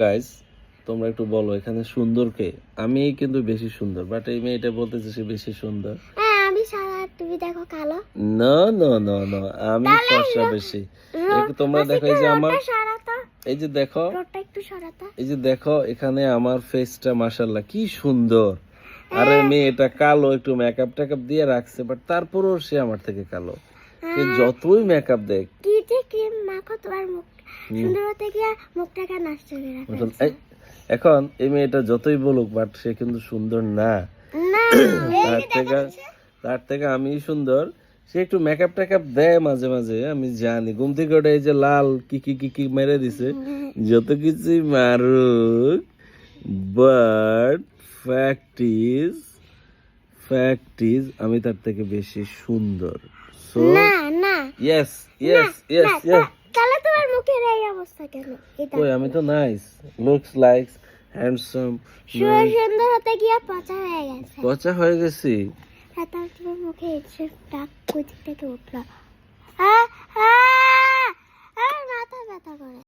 Guys, তোমরা একটু বলো এখানে সুন্দর কে? আমি কিন্তু বেশি সুন্দর, বাট এই মেয়েটা বলতেছে সে বেশি সুন্দর। হ্যাঁ আমি সাদা, তুমি দেখো কালো। না না না না, আমি ফর্সা বেশি। তোমরা দেখো এই যে আমার, এই যে দেখো, এই যে দেখো এখানে আমার ফেসটা মাশাআল্লাহ কি সুন্দর। আরে মেয়েটা কালো, একটু মেকআপ টেকআপ দিয়ে রাখছে, বাট তারপরেও সে আমার থেকে কালো। সে যতই মেকআপ দেখ, কি যে ক্রিম মাখো তোমার মুখ সুন্দর হতে গিয়ে মুখটাকে নষ্ট করে রাখছে। এখন এই মেয়েটা যতই বলুক, বাট সে কিন্তু সুন্দর না। তার থেকে আমি সুন্দর। সে একটু মেকআপ টেকআপ দেয় মাঝে মাঝে, আমি জানি। ঘুম থেকে ওটা এই যে লাল কি কি কি কি মেরে দিছে, যত কিছুই মারুক, বাট ফ্যাক্ট ইজ আমি তার থেকে বেশি সুন্দর। সো না না ইয়েস ইয়েস ইয়েস ইয়েস। তাহলে তোমার মুখের এই অবস্থা কেন? ওই আমি তো নাইস, লুকস লাইক হ্যান্ডসাম, সুন্দর হতে গিয়ে পচা হয়ে গেছে। পচা হয়ে গেছি। হ্যাঁ, তাহলে তোমার মুখে এই যে দাগ কোথা থেকে উঠলো?